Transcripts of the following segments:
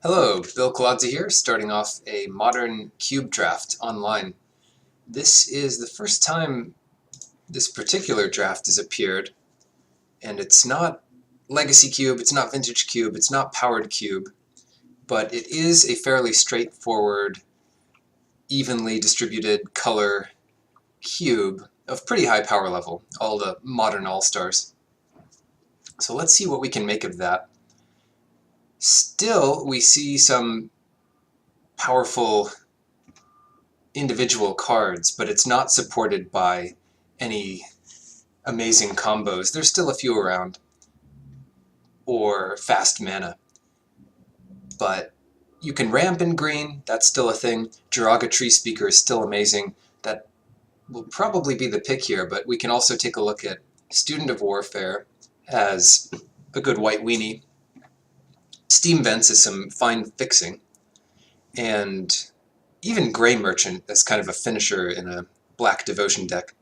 Hello, Bill Colodzi here, starting off a modern cube draft online. This is the first time this particular draft has appeared, and it's not Legacy Cube, it's not Vintage Cube, it's not Powered Cube, but it is a fairly straightforward, evenly distributed color cube of pretty high power level, all the modern all-stars. So let's see what we can make of that. Still, we see some powerful individual cards, but it's not supported by any amazing combos. There's still a few around, or fast mana. But you can ramp in green, that's still a thing. Jiraga Treespeaker is still amazing. That will probably be the pick here, but we can also take a look at Student of Warfare as a good white weenie. Steam Vents is some fine fixing, and even Grey Merchant as kind of a finisher in a black Devotion deck.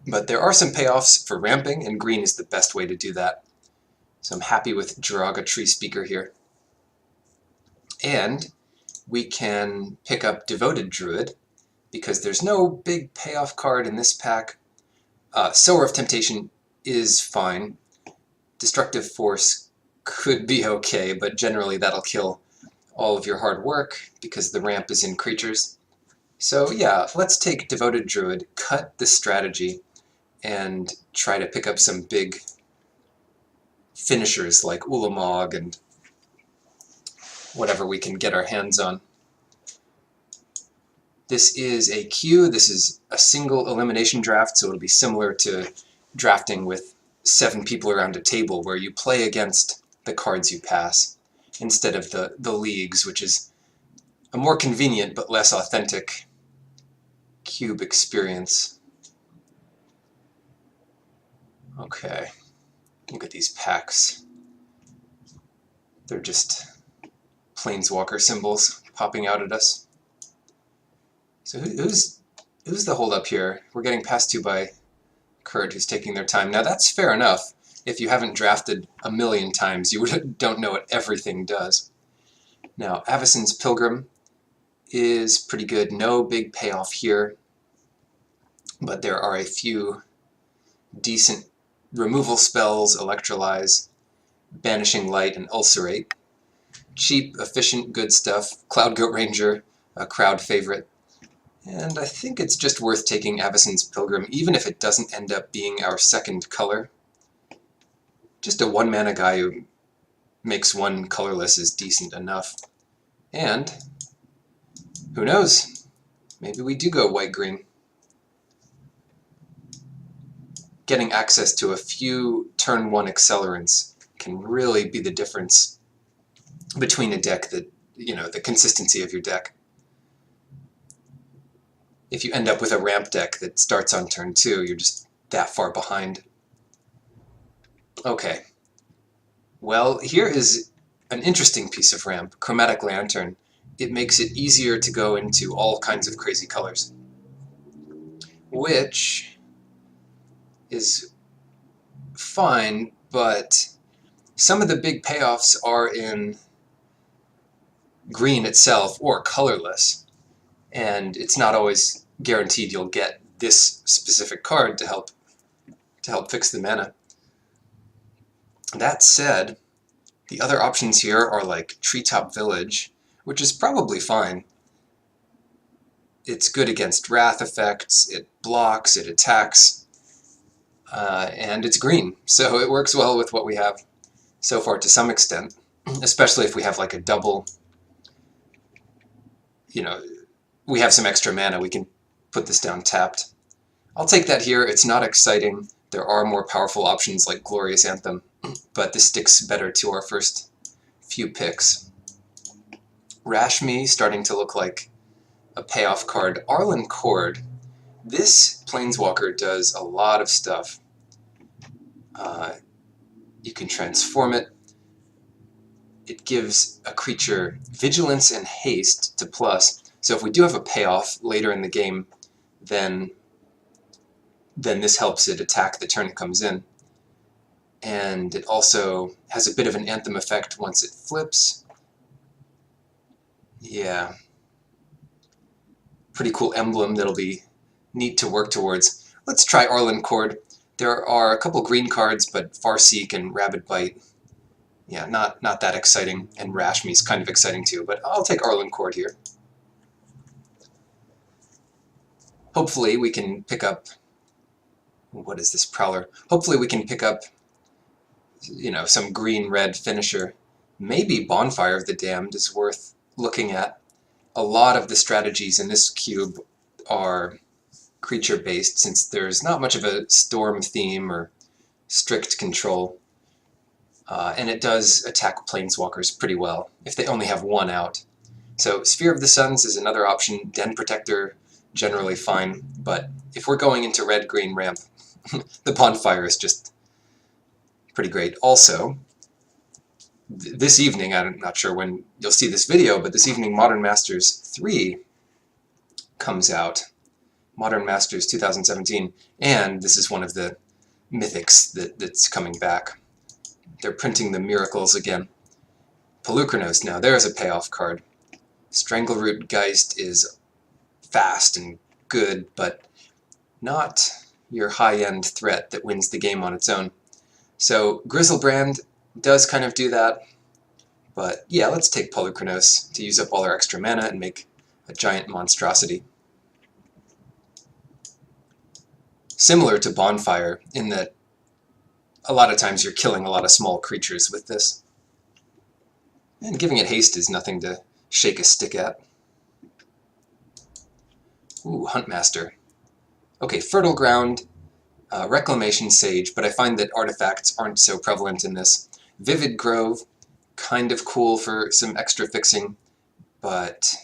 But there are some payoffs for ramping, and green is the best way to do that. So I'm happy with Jiraga Treespeaker here. And we can pick up Devoted Druid, because there's no big payoff card in this pack. Sower of Temptation is fine. Destructive Force could be okay, but generally that'll kill all of your hard work, because the ramp is in creatures. So yeah, let's take Devoted Druid, cut the strategy, and try to pick up some big finishers like Ulamog and whatever we can get our hands on. This is a queue, this is a single elimination draft, so it'll be similar to drafting with 7 people around a table, where you play against the cards you pass, instead of the leagues, which is a more convenient but less authentic cube experience. Okay, look at these packs. They're just Planeswalker symbols popping out at us. So who's the holdup here? We're getting passed to by Kurt, who's taking their time. Now that's fair enough. If you haven't drafted a million times, you don't know what everything does. Now, Avacyn's Pilgrim is pretty good. No big payoff here, but there are a few decent removal spells: Electrolyze, Banishing Light, and Ulcerate. Cheap, efficient, good stuff. Cloud Goat Ranger, a crowd favorite. And I think it's just worth taking Avacyn's Pilgrim, even if it doesn't end up being our second color. Just a 1-mana guy who makes one colorless is decent enough. And, who knows, maybe we do go white-green. Getting access to a few turn 1 accelerants can really be the difference between a deck that, the consistency of your deck. If you end up with a ramp deck that starts on turn 2, you're just that far behind. Okay, well, here is an interesting piece of ramp, Chromatic Lantern. It makes it easier to go into all kinds of crazy colors, which is fine, but some of the big payoffs are in green itself or colorless, and it's not always guaranteed you'll get this specific card to help fix the mana. That said, the other options here are like Treetop Village, which is probably fine. It's good against wrath effects, it blocks, it attacks, and it's green, so it works well with what we have so far to some extent, especially if we have like a double, we have some extra mana, we can put this down tapped. I'll take that here. It's not exciting. There are more powerful options like Glorious Anthem, but this sticks better to our first few picks. Rashmi starting to look like a payoff card. Arlinn Kord. This Planeswalker does a lot of stuff. You can transform it. It gives a creature vigilance and haste to plus. So if we do have a payoff later in the game, then this helps it attack the turn it comes in. And it also has a bit of an Anthem effect once it flips, Yeah. Pretty cool emblem that'll be neat to work towards. Let's try Arlinn Kord. There are a couple green cards, but Farseek and Rabid Bite, yeah, not that exciting, and Rashmi's kind of exciting too, but I'll take Arlinn Kord here. Hopefully we can pick up, what is this, Prowler? Hopefully we can pick up, you know, some green-red finisher. Maybe Bonfire of the Damned is worth looking at. A lot of the strategies in this cube are creature-based, since there's not much of a storm theme or strict control. And it does attack planeswalkers pretty well, if they only have one out. So Sphere of the Suns is another option. Den Protector, generally fine, but if we're going into red-green ramp, the Bonfire is just pretty great. Also, this evening, I'm not sure when you'll see this video, but this evening Modern Masters 3 comes out. Modern Masters 2017, and this is one of the mythics that's coming back. They're printing the Miracles again. Polukranos, now there's a payoff card. Strangleroot Geist is fast and good, but not your high-end threat that wins the game on its own. So Griselbrand does kind of do that, but yeah, let's take Polukranos to use up all our extra mana and make a giant monstrosity. Similar to Bonfire, in that a lot of times you're killing a lot of small creatures with this. And giving it haste is nothing to shake a stick at. Ooh, Huntmaster. Okay, Fertile Ground, Reclamation Sage, but I find that artifacts aren't so prevalent in this. Vivid Grove, kind of cool for some extra fixing, but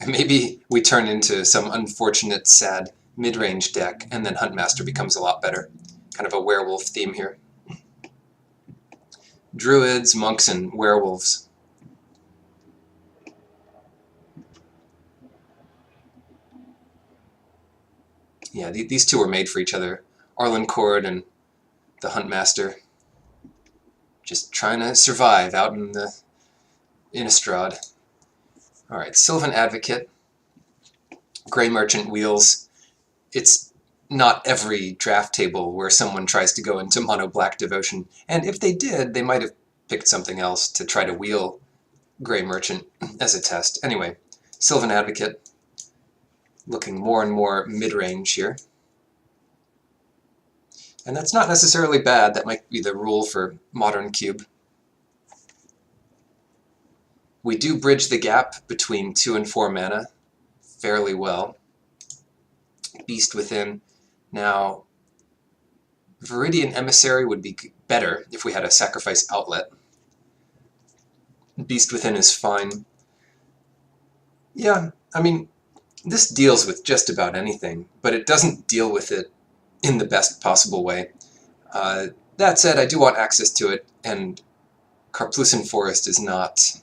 maybe we turn into some unfortunate, sad mid-range deck, and then Huntmaster becomes a lot better. Kind of a werewolf theme here. Druids, monks, and werewolves. Yeah, these two were made for each other. Arlinn Kord and the Huntmaster. Just trying to survive out in the Innistrad. Alright, Sylvan Advocate. Grey Merchant Wheels. It's not every draft table where someone tries to go into mono black devotion, and if they did, they might have picked something else to try to wheel Grey Merchant as a test. Anyway, Sylvan Advocate, looking more and more mid-range here. And that's not necessarily bad, that might be the rule for Modern Cube. We do bridge the gap between 2 and 4 mana fairly well. Beast Within. Now, Viridian Emissary would be better if we had a sacrifice outlet. Beast Within is fine. Yeah, I mean, this deals with just about anything, but it doesn't deal with it in the best possible way. That said, I do want access to it, and Karplusan Forest is not...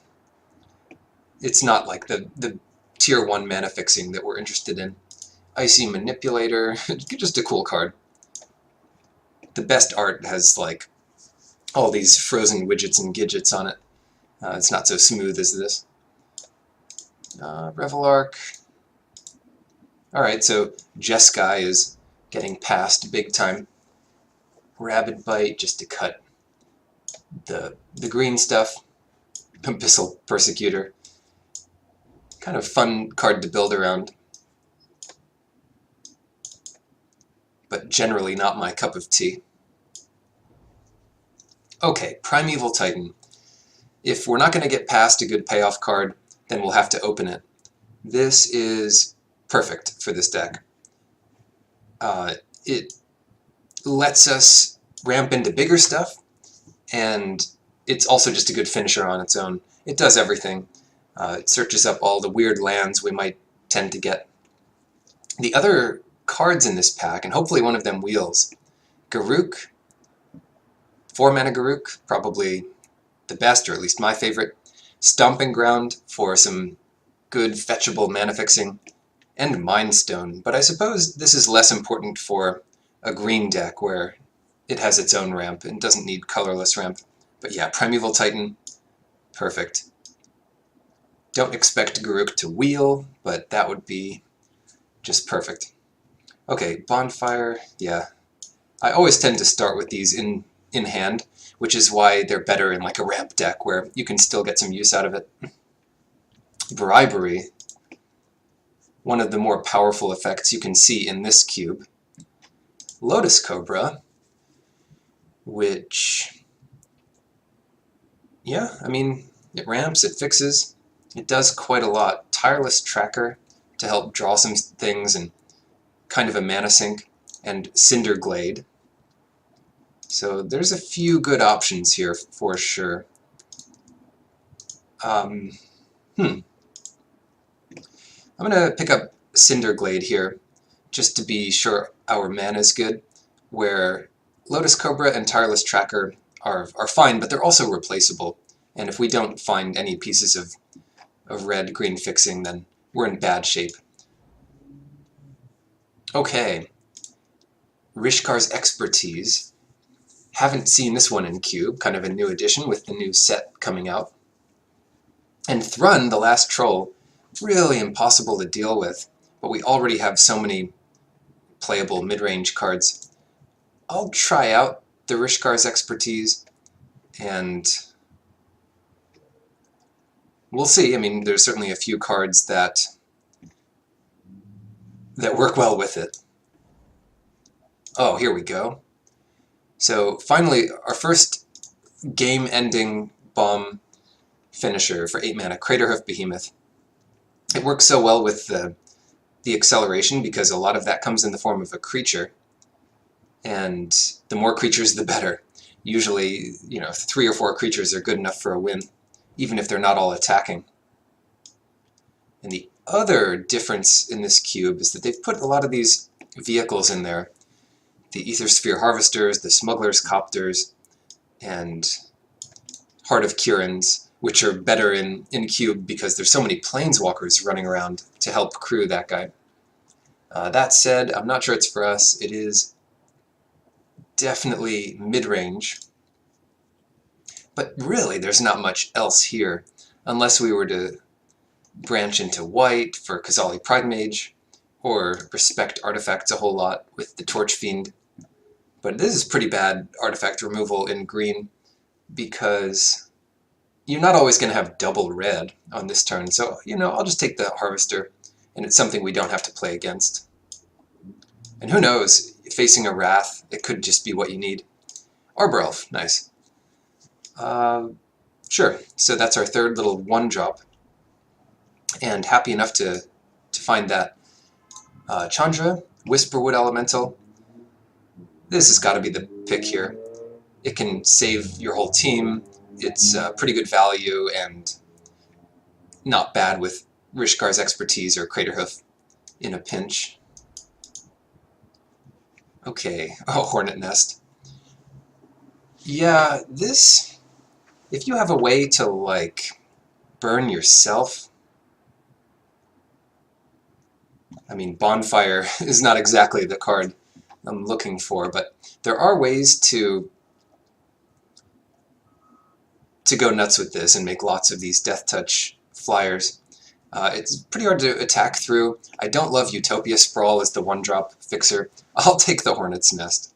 It's not like the tier 1 mana fixing that we're interested in. Icy Manipulator, just a cool card. The best art has like all these frozen widgets and gidgets on it. It's not so smooth as this. Revelark. Alright, so Jeskai is getting passed big time. Rabid Bite just to cut the green stuff. Abyssal Persecutor. Kind of fun card to build around, but generally not my cup of tea. Okay, Primeval Titan. If we're not going to get past a good payoff card, then we'll have to open it. This is perfect for this deck. It lets us ramp into bigger stuff, and it's also just a good finisher on its own. It does everything. It searches up all the weird lands we might tend to get. The other cards in this pack, and hopefully one of them wheels. Garruk, 4-mana Garruk, probably the best, or at least my favorite. Stomping Ground for some good fetchable mana fixing, and Mind Stone, but I suppose this is less important for a green deck where it has its own ramp and doesn't need colorless ramp. But yeah, Primeval Titan, perfect. Don't expect Garruk to wheel, but that would be just perfect. Okay, Bonfire, yeah. I always tend to start with these in hand, which is why they're better in like a ramp deck where you can still get some use out of it. Bribery, one of the more powerful effects you can see in this cube. Lotus Cobra, which, yeah, I mean, it ramps, it fixes, it does quite a lot. Tireless Tracker to help draw some things and kind of a mana sink, and Cinderglade. So there's a few good options here for sure. I'm going to pick up Cinderglade here, just to be sure our mana is good, where Lotus Cobra and Tireless Tracker are fine, but they're also replaceable. And if we don't find any pieces of red-green fixing, then we're in bad shape. Okay, Rishkar's Expertise. Haven't seen this one in Cube, kind of a new addition with the new set coming out. And Thrun, the last troll, really impossible to deal with, but we already have so many playable mid-range cards. I'll try out the Rishkar's Expertise, and we'll see. I mean, there's certainly a few cards that work well with it. Oh, here we go. So finally, our first game-ending bomb finisher for 8 mana, Craterhoof Behemoth. It works so well with the acceleration because a lot of that comes in the form of a creature, and the more creatures the better. Usually, 3 or 4 creatures are good enough for a win, even if they're not all attacking. And the other difference in this cube is that they've put a lot of these vehicles in there. The Aethersphere Harvesters, the Smuggler's Copters, and Heart of Kirin's, which are better in cube because there's so many Planeswalkers running around to help crew that guy. That said, I'm not sure it's for us. It is definitely mid-range. But really, there's not much else here, unless we were to branch into white for Kazali Pridemage, or respect artifacts a whole lot with the Torch Fiend. But this is pretty bad artifact removal in green, because you're not always going to have double red on this turn. So, I'll just take the Harvester, and it's something we don't have to play against. And who knows, facing a Wrath, it could just be what you need. Arbor Elf, nice. Sure, so that's our third little 1-drop. And happy enough to find that. Chandra, Whisperwood Elemental. This has got to be the pick here. It can save your whole team. It's pretty good value and not bad with Rishkar's Expertise or Craterhoof in a pinch. Okay, oh, Hornet Nest. Yeah, this, if you have a way to, like, burn yourself, I mean, Bonfire is not exactly the card I'm looking for, but there are ways to go nuts with this and make lots of these Death Touch flyers. It's pretty hard to attack through. I don't love Utopia Sprawl as the 1-drop fixer. I'll take the Hornet's Nest,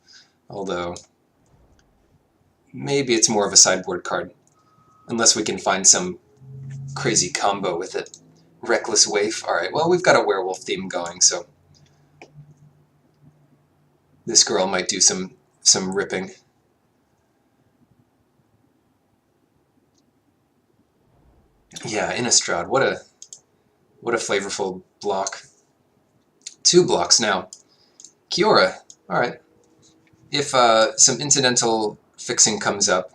although maybe it's more of a sideboard card, unless we can find some crazy combo with it. Reckless Waif. Alright, well, we've got a werewolf theme going, so this girl might do some ripping. Yeah, Innistrad, what a flavorful block. 2 blocks now. Kiora, alright. If some incidental fixing comes up,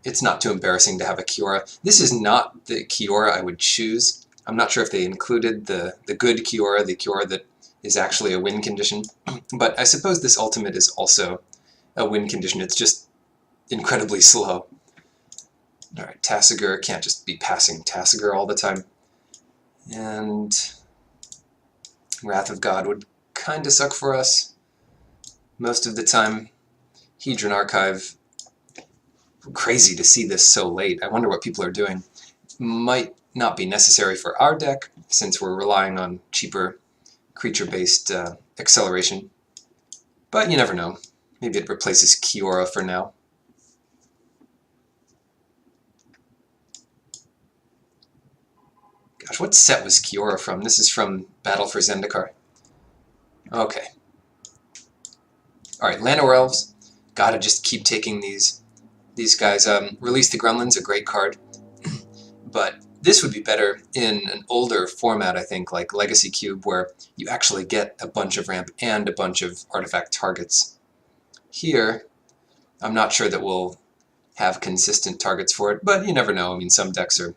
it's not too embarrassing to have a Kiora. This is not the Kiora I would choose. I'm not sure if they included the good Kiora, the Kiora that is actually a win condition, but I suppose this ultimate is also a win condition. It's just incredibly slow. Alright, Tasigur, can't just be passing Tasigur all the time. And Wrath of God would kind of suck for us most of the time. Hedron Archive, crazy to see this so late. I wonder what people are doing. might not be necessary for our deck, since we're relying on cheaper creature-based acceleration. But you never know. Maybe it replaces Kiora for now. Gosh, what set was Kiora from? This is from Battle for Zendikar. Okay. Alright, Llanowar Elves. Gotta just keep taking these guys. Release the Gremlins, a great card. But this would be better in an older format, I think, like Legacy Cube, where you actually get a bunch of ramp and a bunch of artifact targets. Here, I'm not sure that we'll have consistent targets for it, but you never know. I mean, some decks are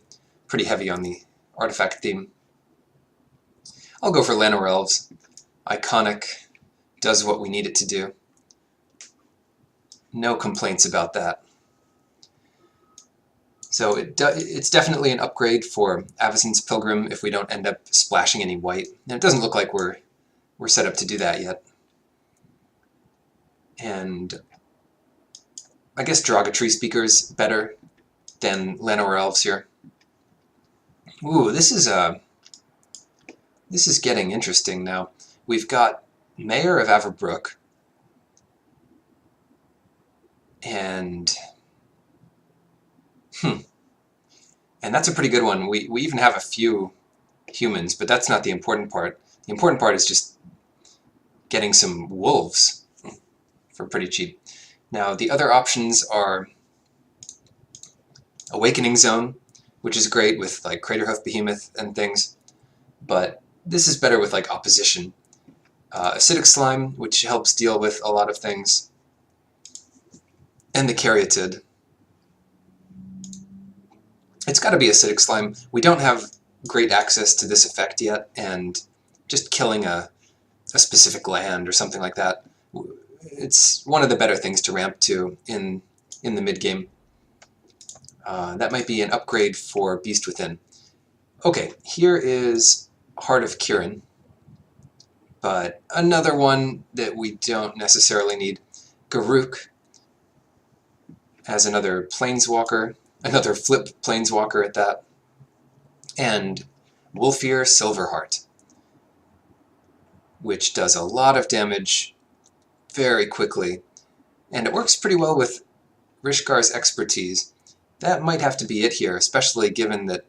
pretty heavy on the artifact theme. I'll go for Llanowar Elves. Iconic, does what we need it to do. No complaints about that. So it's definitely an upgrade for Avacyn's Pilgrim if we don't end up splashing any white. And it doesn't look like we're set up to do that yet. And I guess Draga Tree Speaker's better than Llanowar Elves here. Ooh, this is getting interesting now. We've got Mayor of Averbrook, and and that's a pretty good one. We even have a few humans, but that's not the important part. The important part is just getting some wolves for pretty cheap. Now, the other options are Awakening Zone, which is great with like Craterhoof Behemoth and things, but this is better with like Opposition. Acidic Slime, which helps deal with a lot of things, and the Caryatid. It's got to be Acidic Slime. We don't have great access to this effect yet, and just killing a specific land or something like that, it's one of the better things to ramp to in the mid-game. That might be an upgrade for Beast Within. Okay, here is Heart of Kiran, but another one that we don't necessarily need. Garruk as another Planeswalker, another flip Planeswalker at that, and Wolfir Silverheart, which does a lot of damage very quickly, and it works pretty well with Rishkar's Expertise. That might have to be it here, especially given that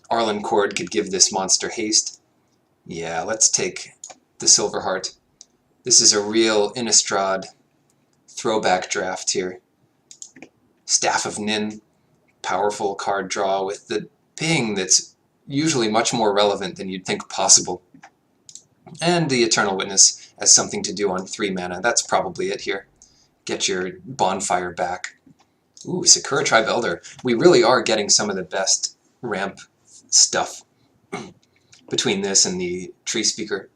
Arlinn Kord could give this monster haste. Yeah, let's take the Silverheart. This is a real Innistrad throwback draft here. Staff of Nin, powerful card draw with the ping that's usually much more relevant than you'd think possible. And the Eternal Witness as something to do on 3 mana. That's probably it here. Get your bonfire back. Ooh, Sakura Tribe Elder. We really are getting some of the best ramp stuff between this and the Tree Speaker.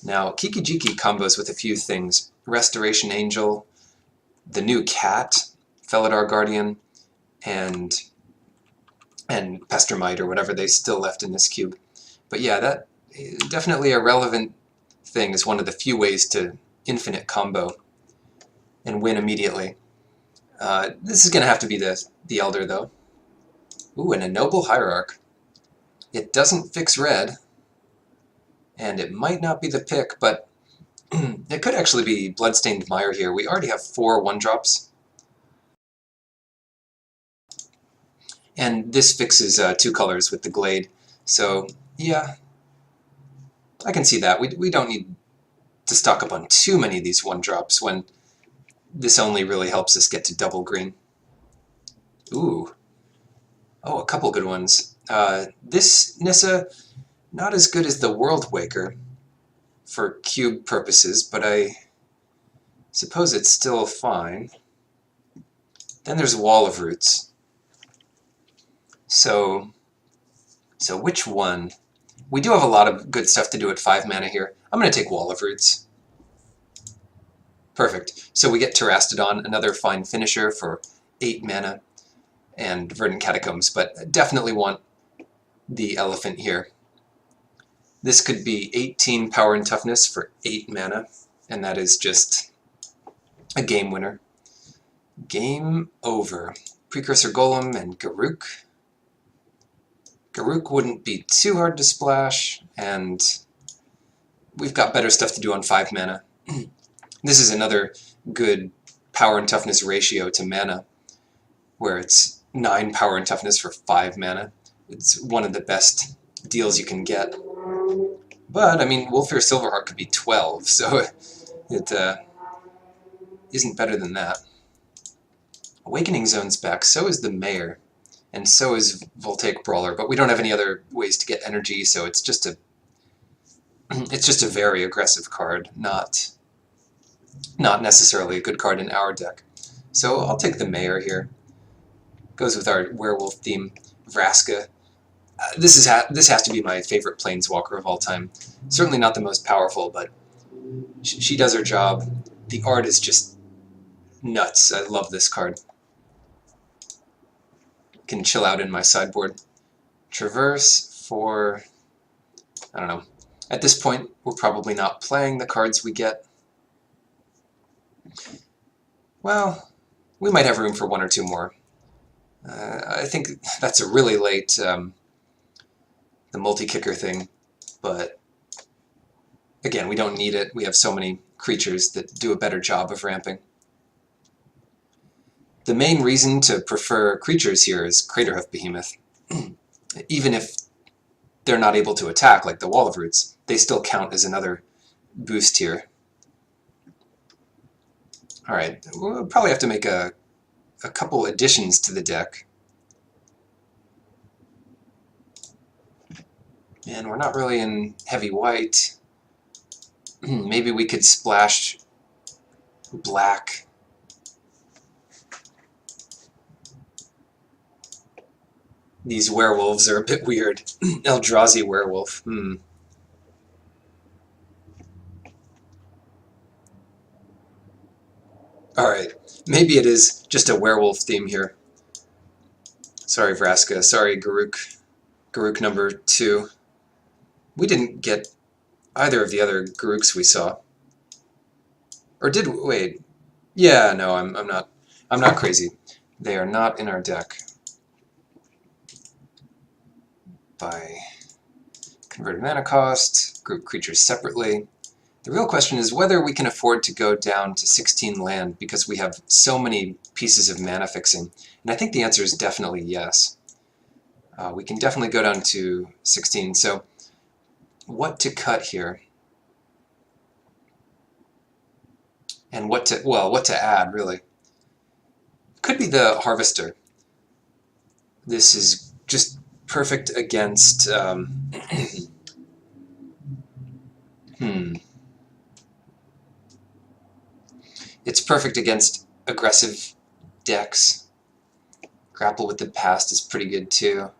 Now, Kiki-Jiki combos with a few things. Restoration Angel, the new cat, Felidar Guardian, and Pestermite, or whatever they still left in this cube. But yeah, that is definitely a relevant thing, is one of the few ways to infinite combo and win immediately. This is going to have to be the Elder, though. Ooh, and a Noble Hierarch. It doesn't fix red, and it might not be the pick, but it could actually be Bloodstained Mire here. We already have 4 1-drops. And this fixes 2 colors with the Glade. So, yeah, I can see that. We don't need to stock up on too many of these 1-drops when this only really helps us get to double green. Ooh. Oh, a couple good ones. This Nissa, not as good as the World Waker for cube purposes, but I suppose it's still fine. Then there's Wall of Roots. So which one? We do have a lot of good stuff to do at 5 mana here. I'm going to take Wall of Roots. Perfect. So we get Terastodon, another fine finisher for 8 mana, and Verdant Catacombs, but definitely want the Elephant here. This could be 18 power and toughness for 8 mana, and that is just a game winner. Game over. Precursor Golem and Garruk. Garruk wouldn't be too hard to splash, and we've got better stuff to do on 5 mana. This is another good power and toughness ratio to mana, where it's 9 power and toughness for 5 mana. It's one of the best deals you can get. But, I mean, Wolfir Silverheart could be 12, so it isn't better than that. Awakening Zone's back, so is the Mayor, and so is Voltaic Brawler, but we don't have any other ways to get energy, so it's just a very aggressive card, not necessarily a good card in our deck. So I'll take the Mayor here. Goes with our werewolf theme, Vraska. This has to be my favorite Planeswalker of all time. Certainly not the most powerful, but she does her job. The art is just nuts. I love this card. Can chill out in my sideboard. Traverse for, I don't know. At this point, we're probably not playing the cards we get. Well, we might have room for 1 or 2 more. I think that's a really late, the multi-kicker thing, but again, we don't need it. We have so many creatures that do a better job of ramping. The main reason to prefer creatures here is Craterhoof Behemoth. Even if they're not able to attack, like the Wall of Roots, they still count as another boost here. Alright, we'll probably have to make a couple additions to the deck. And we're not really in heavy white. Maybe we could splash black. These werewolves are a bit weird. Eldrazi werewolf. Alright, maybe it is just a werewolf theme here. Sorry, Vraska. Sorry, Garruk. Garruk number 2. We didn't get either of the other Garruks we saw. Or did we? Wait. Yeah, no, I'm not crazy. They are not in our deck. By converted mana cost, group creatures separately. The real question is whether we can afford to go down to 16 land because we have so many pieces of mana fixing. And I think the answer is definitely yes. We can definitely go down to 16. So what to cut here? And what to add, really? Could be the Harvester. This is just perfect against It's perfect against aggressive decks. Grapple with the Past is pretty good too,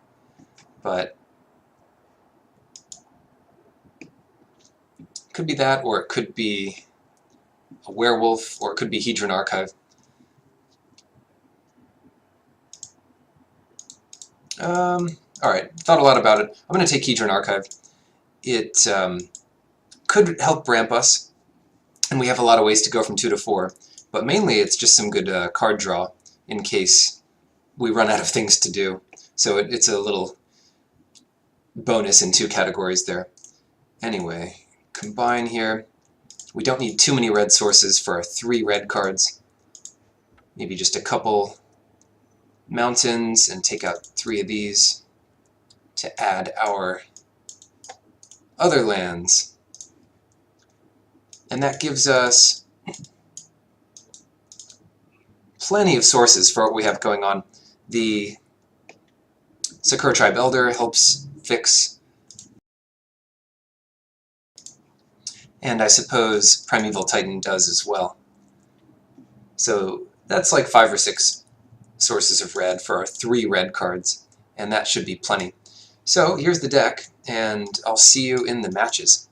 but it could be that, or it could be a werewolf, or it could be Hedron Archive. Alright, thought a lot about it. I'm going to take Hedron Archive. It could help ramp us, and we have a lot of ways to go from 2 to 4, but mainly it's just some good card draw in case we run out of things to do. So it's a little bonus in 2 categories there. Anyway, combine here. We don't need too many red sources for our 3 red cards. Maybe just a couple mountains and take out 3 of these to add our other lands. And that gives us plenty of sources for what we have going on. The Sakura Tribe Elder helps fix, and I suppose Primeval Titan does as well. So that's like 5 or 6 sources of red for our 3 red cards, and that should be plenty. So here's the deck, and I'll see you in the matches.